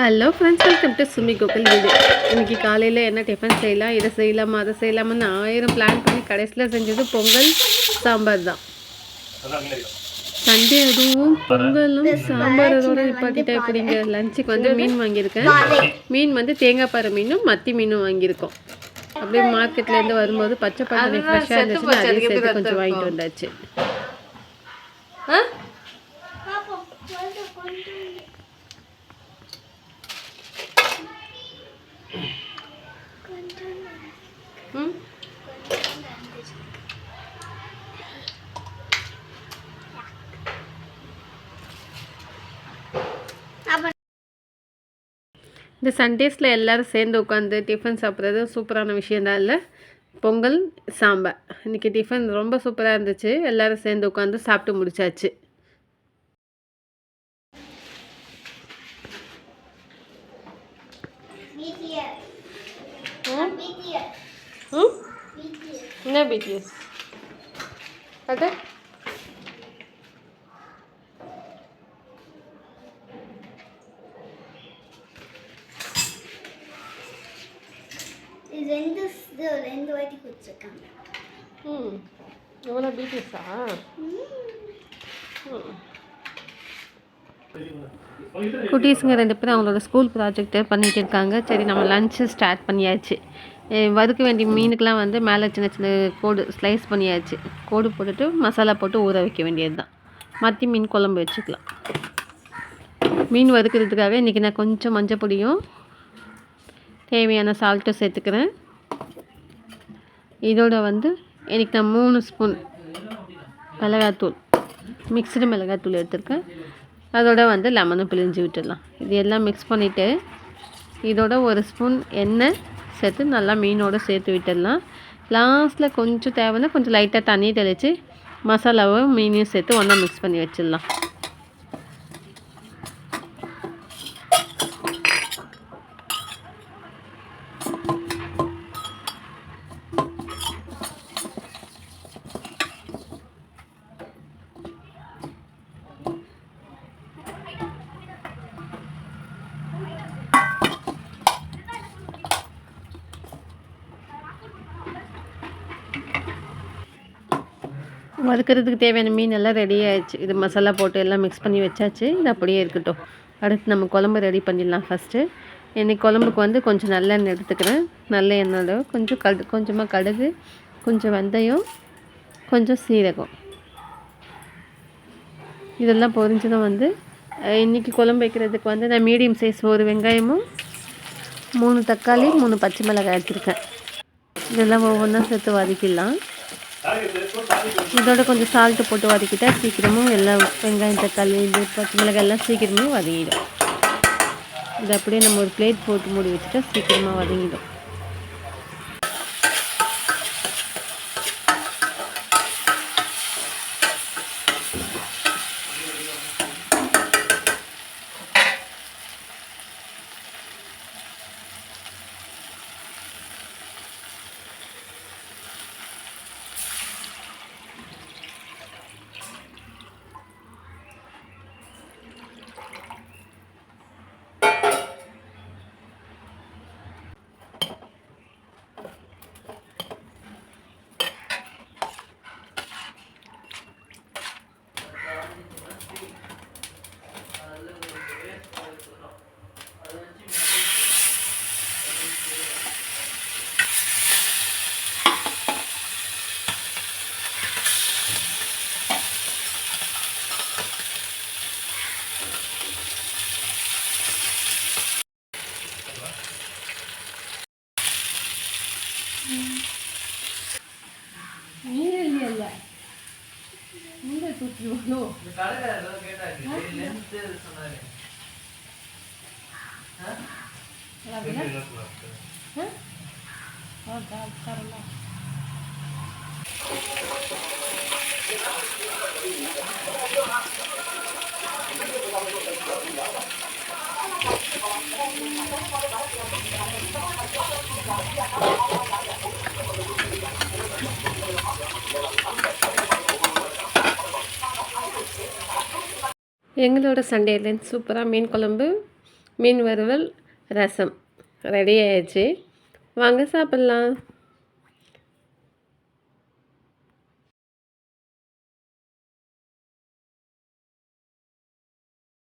Hello friends, welcome to Sumi Gokul வீடு. இன்றைக்கி காலையில் என்ன டிஃபன் செய்யலாம், இதை செய்யலாமா அதை செய்யலாமான்னு 1000 பிளான் பண்ணி கடைசியில் செஞ்சது பொங்கல் சாம்பார் தான். சண்டே அதுவும் பொங்கலும் சாம்பாரோட நிப்பாட்டிட்டா எப்படிங்க. லஞ்சுக்கு வந்து மீன் வாங்கியிருக்கேன். மீன் வந்து தேங்காய் பாறை மீனும் மத்தி மீனும் வாங்கியிருக்கோம். அப்படியே மார்க்கெட்லேருந்து வரும்போது பச்சை பட்டாணி ஃப்ரெஷ்ஷாக இருந்துச்சுன்னா அதையும் சேர்த்து கொஞ்சம் வாங்கிட்டு வந்தாச்சு. இந்த சண்டேஸில் எல்லோரும் சேர்ந்து உட்காந்து டிஃபன் சாப்பிட்றது சூப்பரான விஷயந்தான் இல்லை. பொங்கல் சாம்பார் இன்றைக்கி டிஃபன் ரொம்ப சூப்பராக இருந்துச்சு. எல்லோரும் சேர்ந்து உட்காந்து சாப்பிட்டு முடிச்சாச்சு. என்ன பிடிஎஸ் அது ரெண்டு வாட்டி குடிச்சிருக்காங்க. எவ்வளோ பிடிஎஸ்ஸா? குட்டீஸுங்க 2 பேரும் அவங்களோட ஸ்கூல் ப்ராஜெக்டை பண்ணிகிட்டு இருக்காங்க. சரி, நம்ம லன்ச்சு ஸ்டார்ட் பண்ணியாச்சு. வதக்க வேண்டிய மீனுக்கெலாம் வந்து மேலே சின்ன சின்ன கோடு ஸ்லைஸ் பண்ணியாச்சு. கோடு போட்டுட்டு மசாலா போட்டு ஊற வைக்க வேண்டியது தான். மத்தி மீன் குழம்பு வச்சுக்கலாம். மீன் வதக்கிறதுக்காக இன்றைக்கி நான் கொஞ்சம் மஞ்சள் பொடியும் தேவையான சால்ட்டும் சேர்த்துக்கிறேன். இதோட வந்து இன்றைக்கி நான் 3 ஸ்பூன் மிளகாத்தூள், மிக்சடு மிளகாத்தூள் எடுத்துருக்கேன். அதோட வந்து லெமனும் பிழிஞ்சு விட்டுடலாம். இது எல்லாம் மிக்ஸ் பண்ணிவிட்டு இதோட 1 ஸ்பூன் எண்ணெய் சேர்த்து நல்லா மீனோடு சேர்த்து விட்டுடலாம். லாஸ்ட்டில் கொஞ்சம் தேவைன்னா கொஞ்சம் லைட்டாக தண்ணி தெளித்து மசாலாவும் மீனையும் சேர்த்து ஒன்றா மிக்ஸ் பண்ணி வச்சிடலாம். வதக்கிறதுக்கு தேவையான மீன் எல்லாம் ரெடி ஆகிடுச்சு. இது மசாலா போட்டு எல்லாம் மிக்ஸ் பண்ணி வச்சாச்சு. இது அப்படியே இருக்கட்டும். அடுத்து நம்ம குழம்பு ரெடி பண்ணிடலாம். ஃபஸ்ட்டு இன்றைக்கி குழம்புக்கு வந்து கொஞ்சம் நல்லெண்ணெய் எடுத்துக்கிறேன். நல்ல எண்ணெயோட கொஞ்சமாக கடுகு, கொஞ்சம் வெந்தயம், கொஞ்சம் சீரகம், இதெல்லாம் பொரிஞ்சதும் வந்து இன்றைக்கி குழம்பு வைக்கிறதுக்கு வந்து நான் மீடியம் சைஸ் 1 வெங்காயமும் 3 தக்காளி 3 பச்சை மிளகாய் எடுத்துருக்கேன். இதெல்லாம் ஒவ்வொன்றா சேர்த்து வதக்கிடலாம். இதோட கொஞ்சம் சால்ட்டு போட்டு வதக்கிட்டால் சீக்கிரமும் எல்லாம் வெங்காயம் தக்காளி இது பச்சை மிளகாய் எல்லாம் சீக்கிரமே வதங்கிடும். இது அப்படியே நம்ம ஒரு பிளேட் போட்டு மூடி வச்சுட்டா சீக்கிரமாக வதங்கிடும். எங்களோட சண்டேலேருந்து சூப்பராக மீன் குழம்பு மீன் வறுவல், ரசம் ரெடி ஆயிடுச்சு. வாங்க சாப்பிட்லாம்.